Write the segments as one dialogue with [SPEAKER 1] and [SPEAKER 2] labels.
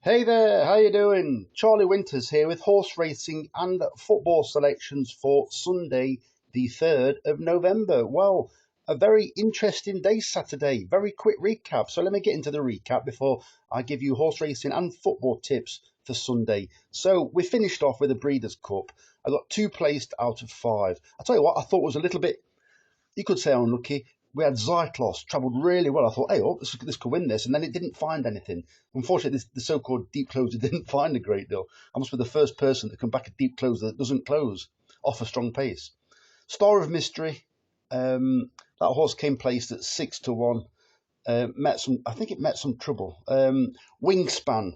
[SPEAKER 1] Hey there, how you doing? Charlie Winters here with horse racing and football selections for Sunday, the 3rd of November. Well, a very interesting day Saturday. Very quick recap. So let me get into the recap before I give you horse racing and football tips for Sunday. So we finished off with a Breeders' Cup. I got two placed out of five. I tell you what, I thought was a little bit, you could say, unlucky. We had Zyclos, travelled really well. I thought, hey, oh, this could win this. And then it didn't find anything. Unfortunately, the so-called deep closer didn't find a great deal. I must be the first person to come back a deep closer that doesn't close off a strong pace. Star of Mystery, that horse came placed at 6-1. I think it met some trouble. Wingspan,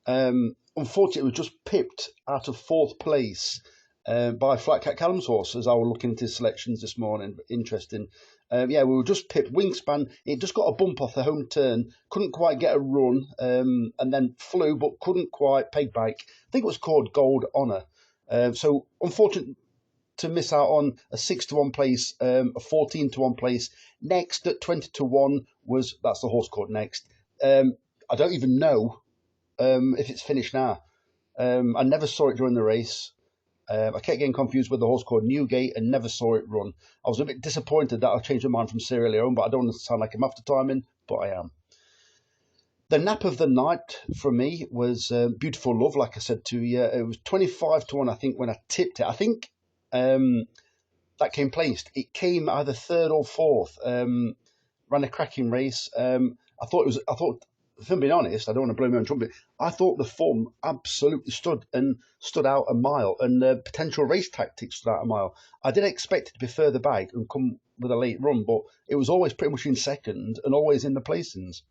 [SPEAKER 1] unfortunately, it was just pipped out of fourth place by Flat Cat Callum's horse as I was looking into his selections this morning. Interesting. Yeah, we were just pipped. Wingspan, it just got a bump off the home turn, couldn't quite get a run, and then flew, but couldn't quite peg back. I think it was called Gold Honour. So unfortunate to miss out on a 6-1 place, a 14-1 place. Next at 20-1 that's the horse called Next. I don't even know if it's finished now. I never saw it during the race. I kept getting confused with the horse called Newgate and never saw it run. I was a bit disappointed that I changed my mind from Sierra Leone, but I don't want to sound like I'm after timing, but I am. The nap of the night for me was Beautiful Love, like I said to you. It was 25-1, I think, when I tipped it. I think that came placed. It came either third or fourth. Ran a cracking race. I thought, if I'm being honest, I don't want to blow my own trumpet. I thought the form absolutely stood out a mile, and the potential race tactics stood out a mile. I didn't expect it to be further back and come with a late run, but it was always pretty much in second and always in the placings.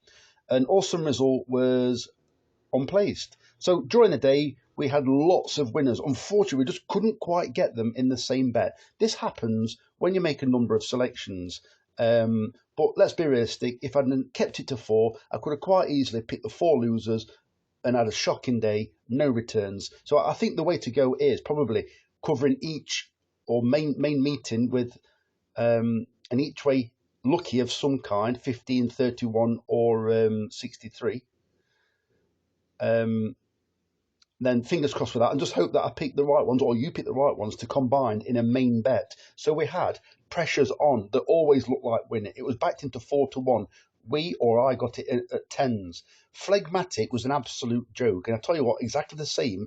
[SPEAKER 1] An awesome result was unplaced. So during the day, we had lots of winners. Unfortunately, we just couldn't quite get them in the same bet. This happens when you make a number of selections. But let's be realistic. If I'd kept it to four, I could have quite easily picked the four losers and had a shocking day, no returns. So I think the way to go is probably covering each or main meeting with an each way lucky of some kind, 15, 31 or 63. Then fingers crossed for that, and just hope that I pick the right ones or you pick the right ones to combine in a main bet. So we had pressures on that always looked like winning. It was backed into 4-1. We or I got it at tens. Phlegmatic was an absolute joke, and I tell you what, exactly the same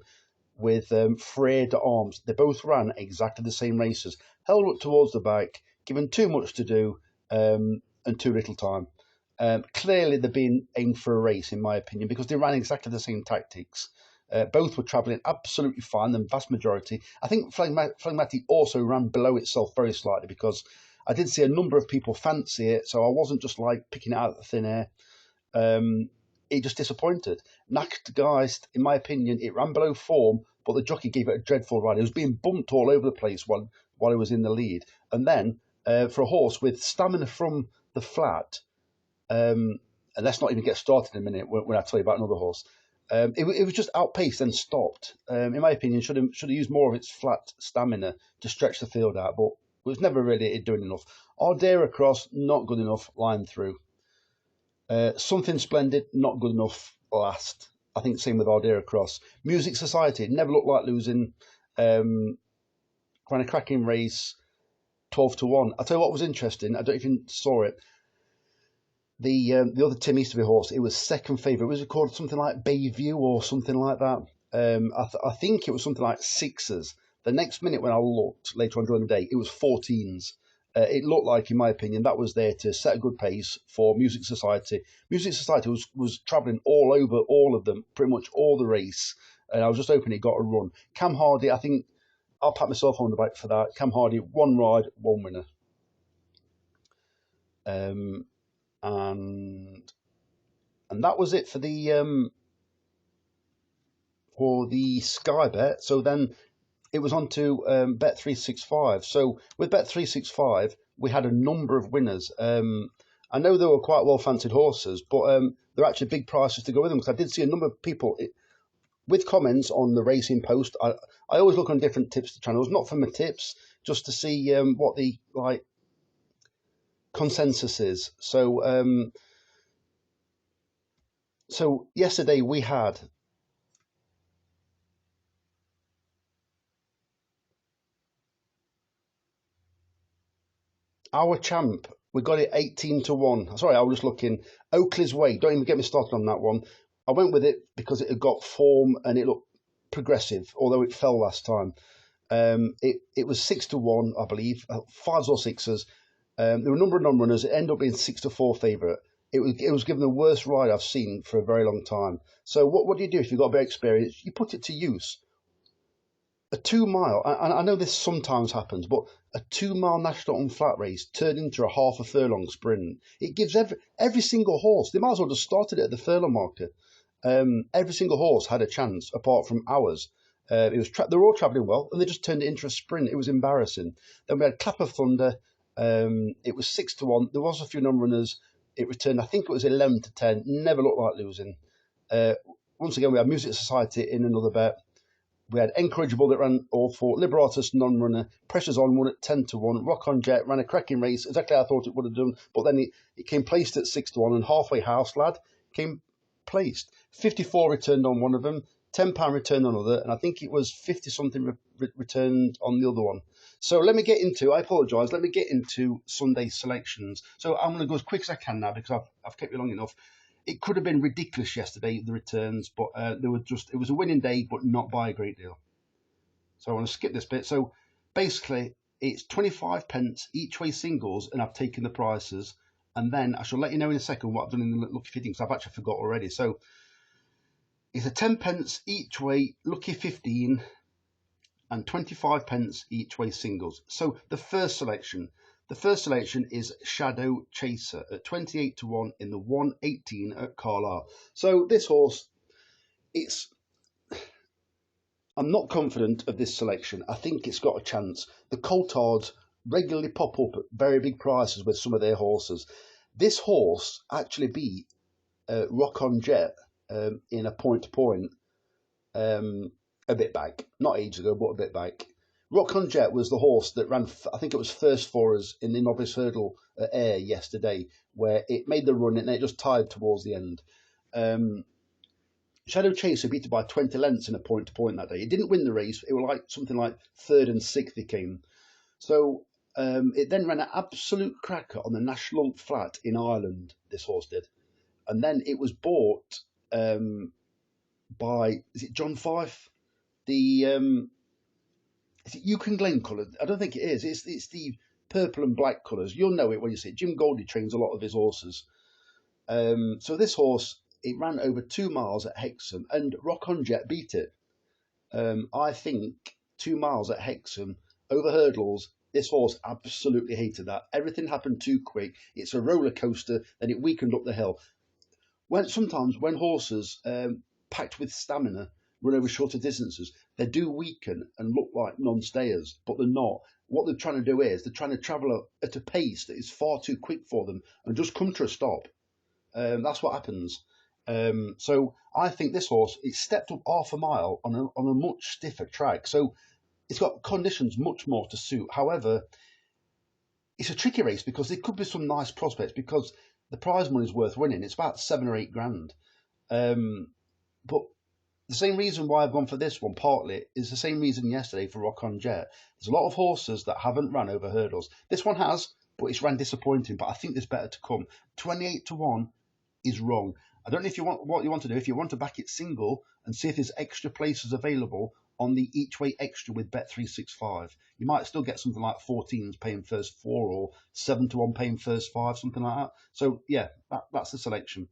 [SPEAKER 1] with Frere d'Armes. They both ran exactly the same races, held up towards the back, given too much to do and too little time. Clearly, they're being aimed for a race, in my opinion, because they ran exactly the same tactics. Both were travelling absolutely fine, the vast majority. I think Phlegmatic also ran below itself very slightly because I did see a number of people fancy it, so I wasn't just like picking it out of the thin air. It just disappointed. Nachtgeist, in my opinion, it ran below form, but the jockey gave it a dreadful ride. It was being bumped all over the place while it was in the lead. And then for a horse with stamina from the flat, and let's not even get started in a minute when I tell you about another horse. It was just outpaced and stopped. In my opinion, should have used more of its flat stamina to stretch the field out, but it was never really doing enough. Ardera Cross, not good enough, line through. Something Splendid, not good enough, last. I think same with Ardera Cross. Music Society, never looked like losing. Ran a cracking race, 12-1. I'll tell you what was interesting, I don't even saw it. The other Tim Easterby horse, it was second favourite. Was it called something like Bayview or something like that? I think it was something like sixes. The next minute when I looked later on during the day, it was 14s. It looked like, in my opinion, that was there to set a good pace for Music Society. Music Society was travelling all over all of them, pretty much all the race. And I was just hoping it got a run. Cam Hardy, I think I'll pat myself on the back for that. Cam Hardy, one ride, one winner. Um, and that was it for the Sky Bet. So then it was on to Bet365. So with Bet365, we had a number of winners. I know they were quite well fancied horses, but they're actually big prices to go with them because I did see a number of people with comments on the racing post. I always look on different tips channels, not for my tips, just to see what the like consensus is. So yesterday we had Our champ, we got it 18-1. Sorry, I was just looking. Oakley's Way, don't even get me started on that one. I went with it because it had got form and it looked progressive, although it fell last time. It was 6-1, I believe, fives or sixes. There were a number of non-runners. It ended up being 6-4 favourite. It was given the worst ride I've seen for a very long time. So what do you do if you've got a bit of experience? You put it to use. A 2 mile, and I know this sometimes happens, but a 2 mile national on flat race turned into a half a furlong sprint. It gives every single horse. They might as well just started it at the furlong marker. Every single horse had a chance, apart from ours. They were all travelling well, and they just turned it into a sprint. It was embarrassing. Then we had Clap of Thunder. It was 6-1. There was a few non-runners. It returned. I think it was 11-10. Never looked like losing. Uh, Once again, we had Music Society in another bet. We had Encourageable that ran all four. Liberatus non-runner. Pressures On won at 10-1. Rock on Jet ran a cracking race, exactly how I thought it would have done. But then it came placed at 6-1, and Halfway House Lad came placed. 54 returned on one of them, £10 returned on another, and I think it was 50 something returned on the other one. So let me get into, I apologise, let me get into Sunday selections. So I'm going to go as quick as I can now because I've kept you long enough. It could have been ridiculous yesterday, the returns, but it was a winning day, but not by a great deal. So I want to skip this bit. So basically, it's 25 pence each way singles, and I've taken the prices. And then I shall let you know in a second what I've done in the Lucky 15, because I've actually forgot already. So it's a 10 pence each way Lucky 15 and 25 pence each way singles. So the first selection is Shadow Chaser at 28-1 in the 118 at Carlisle. So this horse, I'm not confident of this selection. I think it's got a chance. The Coltards regularly pop up at very big prices with some of their horses. This horse actually beat Rock on Jet in a point-to-point a bit back. Not ages ago, but a bit back. Rock on Jet was the horse that ran, I think it was first for us in the novice hurdle at Ayr yesterday, where it made the run and it just tied towards the end. Shadow Chaser beat it by 20 lengths in a point-to-point that day. It didn't win the race. It was like something like third and sixth it came. So it then ran an absolute cracker on the National Flat in Ireland, this horse did. And then it was bought by, is it John Fife? Is it Yukon Glen colour? I don't think it is. It's the purple and black colours. You'll know it when you see it. Jim Goldie trains a lot of his horses. So this horse, it ran over 2 miles at Hexham, and Rock on Jet beat it. I think 2 miles at Hexham over hurdles. This horse absolutely hated that. Everything happened too quick. It's a roller coaster, and it weakened up the hill. Sometimes when horses packed with stamina run over shorter distances, they do weaken and look like non-stayers, but they're not. What they're trying to do is they're trying to travel at a pace that is far too quick for them and just come to a stop. That's what happens. So I think this horse, it stepped up half a mile on a much stiffer track. So it's got conditions much more to suit. However, it's a tricky race because there could be some nice prospects because the prize money is worth winning. It's about 7 or 8 grand. But the same reason why I've gone for this one, partly, is the same reason yesterday for Rock on Jet. There's a lot of horses that haven't run over hurdles. This one has, but it's ran disappointing. But I think there's better to come. 28-1 is wrong. I don't know if you want what you want to do. If you want to back it single and see if there's extra places available on the each way extra with Bet365, you might still get something like 14s paying first 4 or 7-1 paying first 5, something like that. So yeah, that's the selection.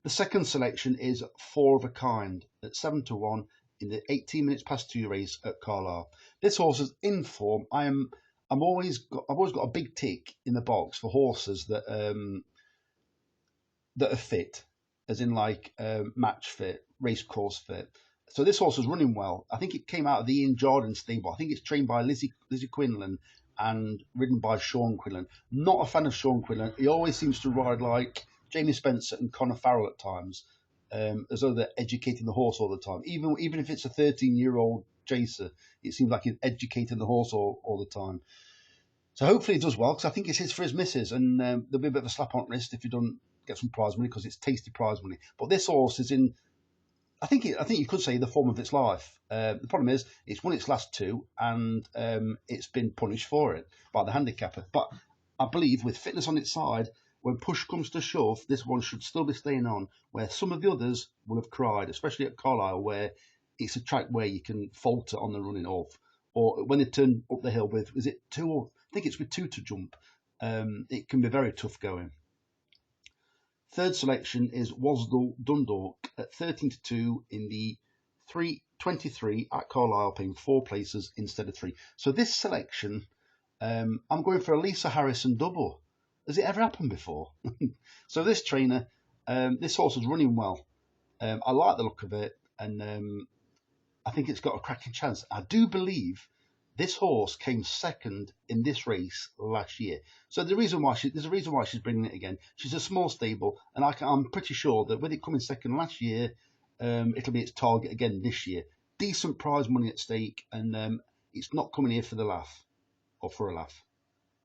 [SPEAKER 1] The second selection is Four of a Kind at 7-1 in the 18 minutes past 2 race at Carlisle. This horse is in form. I've always got a big tick in the box for horses that are fit, as in like match fit, race course fit. So this horse is running well. I think it came out of the Ian Jordan stable. I think it's trained by Lizzie Quinlan and ridden by Sean Quinlan. Not a fan of Sean Quinlan. He always seems to ride like Jamie Spencer and Conor Farrell at times, as though they're educating the horse all the time. Even if it's a 13-year-old chaser, it seems like he's educating the horse all the time. So hopefully he does well, because I think it's his for his misses, and there'll be a bit of a slap on the wrist if you don't get some prize money, because it's tasty prize money. But this horse is in, I think you could say, the form of its life. The problem is it's won its last 2, and it's been punished for it by the handicapper. But I believe with fitness on its side, when push comes to shove, this one should still be staying on, where some of the others will have cried, especially at Carlisle, where it's a track where you can falter on the running off. Or when they turn up the hill with, is it two? Or, I think it's with two to jump. It can be very tough going. Third selection is Wasdale Dundalk at 13-2 in the 3:23 at Carlisle, paying 4 places instead of 3. So this selection, I'm going for a Lisa Harrison double. Has it ever happened before? So this trainer, this horse is running well. I like the look of it, and I think it's got a cracking chance. I do believe this horse came second in this race last year. So there's a reason why she's bringing it again. She's a small stable, and I'm pretty sure that with it coming second last year, it'll be its target again this year. Decent prize money at stake, and it's not coming here for the laugh, or for a laugh,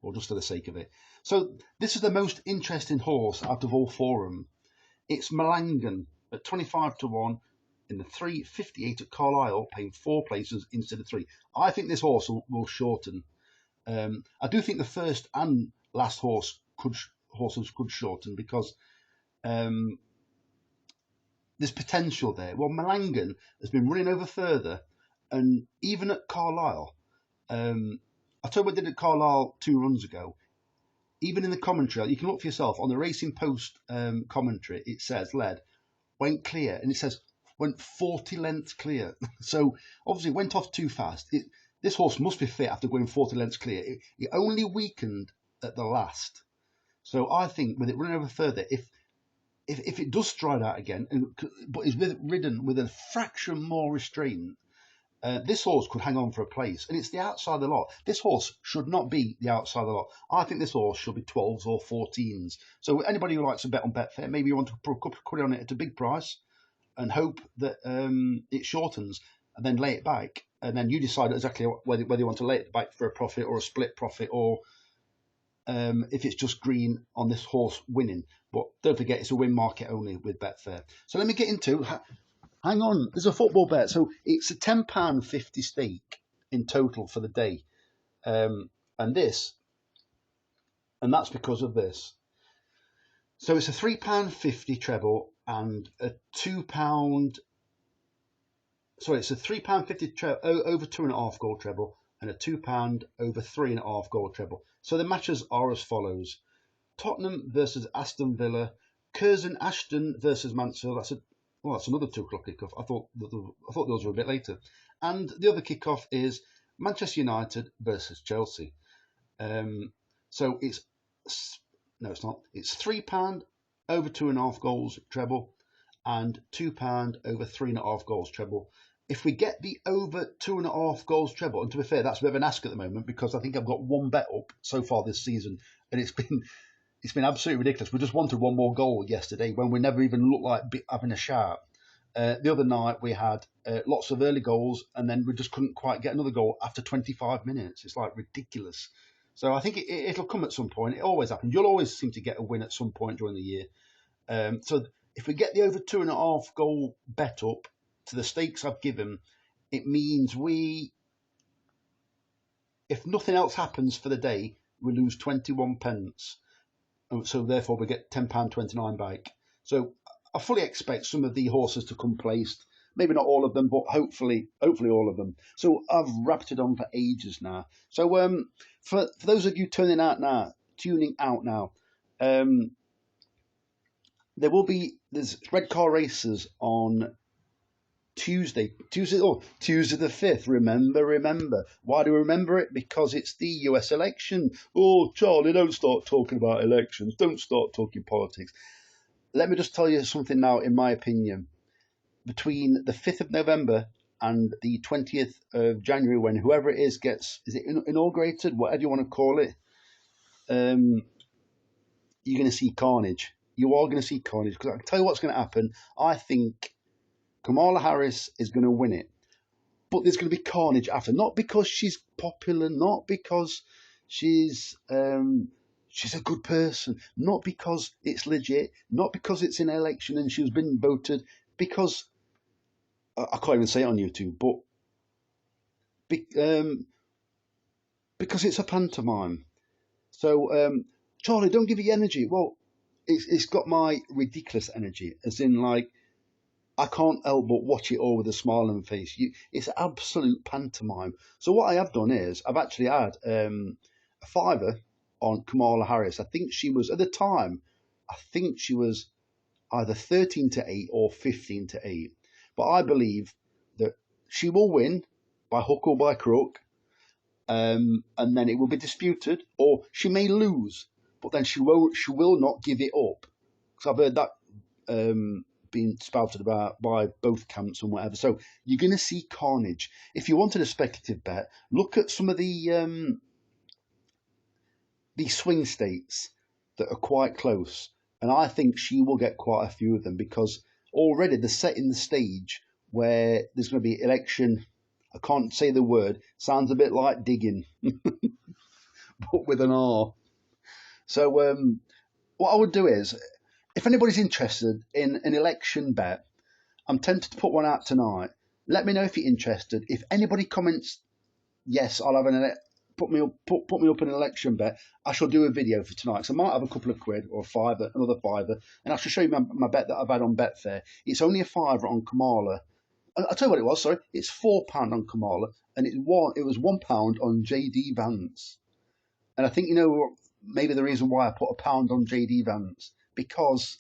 [SPEAKER 1] or just for the sake of it. So this is the most interesting horse out of all 4 of them. It's Malangan at 25-1 in the 3:58 at Carlisle, paying 4 places instead of 3. I think this horse will shorten. I do think the first and last horses could shorten because there's potential there. Well, Malangan has been running over further, and even at Carlisle, I told you what I did at Carlisle 2 runs ago. Even in the commentary, you can look for yourself on the Racing Post commentary. It says led went clear, and it says went 40 lengths clear. So obviously it went off too fast. This horse must be fit after going 40 lengths clear. It only weakened at the last. So I think with it running over further, if it does stride out again, but is ridden with a fraction more restraint, this horse could hang on for a place, and it's the outside of the lot. This horse should not be the outside of the lot. I think this horse should be 12s or 14s. So anybody who likes to bet on Betfair, maybe you want to put a couple of quid on it at a big price and hope that it shortens, and then lay it back, and then you decide exactly whether you want to lay it back for a profit or a split profit, or if it's just green on this horse winning. But don't forget, it's a win market only with Betfair. So let me get into. Hang on, there's a football bet. So it's a £10.50 stake in total for the day, and that's because of this. So it's a £3.50 treble and a £2. Sorry, it's a £3.50 over 2.5 goal treble and a £2 over 3.5 goal treble. So the matches are as follows: Tottenham versus Aston Villa, Curzon Ashton versus Mansfield. That's another 2 o'clock kickoff. I thought those were a bit later. And the other kickoff is Manchester United versus Chelsea. So it's not. It's £3 over 2.5 goals treble and £2 over 3.5 goals treble. If we get the over 2.5 goals treble, and to be fair, that's a bit of an ask at the moment because I think I've got 1 bet up so far this season, and it's been absolutely ridiculous. We just wanted 1 more goal yesterday when we never even looked like having a shout. The other night we had lots of early goals, and then we just couldn't quite get another goal after 25 minutes. It's like ridiculous. So I think it'll come at some point. It always happens. You'll always seem to get a win at some point during the year. So if we get the over 2.5 goal bet up to the stakes I've given, it means if nothing else happens for the day, we lose 21 pence. So therefore we get £10.29 back. So I fully expect some of the horses to come placed. Maybe not all of them, but hopefully all of them. So I've wrapped it on for ages now. So for those of you tuning out now, there's red car races on Tuesday the 5th. Remember. Why do we remember it? Because it's the US election. Oh, Charlie, don't start talking about elections. Don't start talking politics. Let me just tell you something now, in my opinion. Between the 5th of November and the 20th of January, when whoever it is inaugurated, whatever you want to call it, you're going to see carnage. You are going to see carnage, because I can tell you what's going to happen. I think Kamala Harris is going to win it, but there's going to be carnage after. Not because she's popular, not because she's a good person, not because it's legit, not because it's an election and she's been voted, because I can't even say it on YouTube, but because it's a pantomime. So, Charlie, don't give it your energy. Well, it's got my ridiculous energy, as in like I can't help but watch it all with a smile on my face. It's absolute pantomime. So what I have done is I've actually had a fiver on Kamala Harris. I think she was at the time. I think she was either 13-8 or 15-8. But I believe that she will win by hook or by crook, and then it will be disputed, or she may lose, but then she won't. She will not give it up. Because I've heard that being spouted about by both camps and whatever. So you're going to see carnage. If you wanted a speculative bet, look at some of the swing states that are quite close, and I think she will get quite a few of them because already they're setting the stage where there's going to be election. I can't say the word. Sounds a bit like digging, but with an R. So what I would do is, if anybody's interested in an election bet, I'm tempted to put one out tonight. Let me know if you're interested. If anybody comments, yes, I'll have put me up an election bet, I shall do a video for tonight. So I might have a couple of quid or a fiver, another fiver, and I shall show you my bet that I've had on Betfair. It's only a fiver on Kamala. I'll tell you what it was, sorry. It's £4 on Kamala, and it was £1 on JD Vance. And I think, maybe the reason why I put £1 on JD Vance, because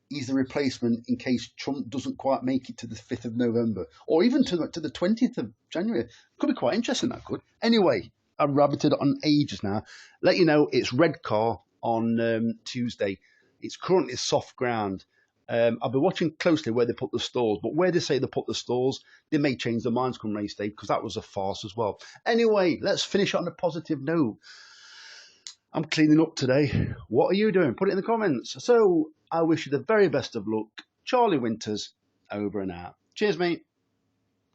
[SPEAKER 1] he's the replacement in case Trump doesn't quite make it to the 5th of November, or even to the 20th of January. Could be quite interesting, that could. Anyway, I've rabbited on ages now. Let you know, it's Redcar on Tuesday. It's currently soft ground. I'll be watching closely where they put the stalls, but where they say they put the stalls, they may change their minds come race day, because that was a farce as well. Anyway, let's finish on a positive note. I'm cleaning up today. What are you doing? Put it in the comments. So I wish you the very best of luck. Charlie Winters, over and out. Cheers, mate.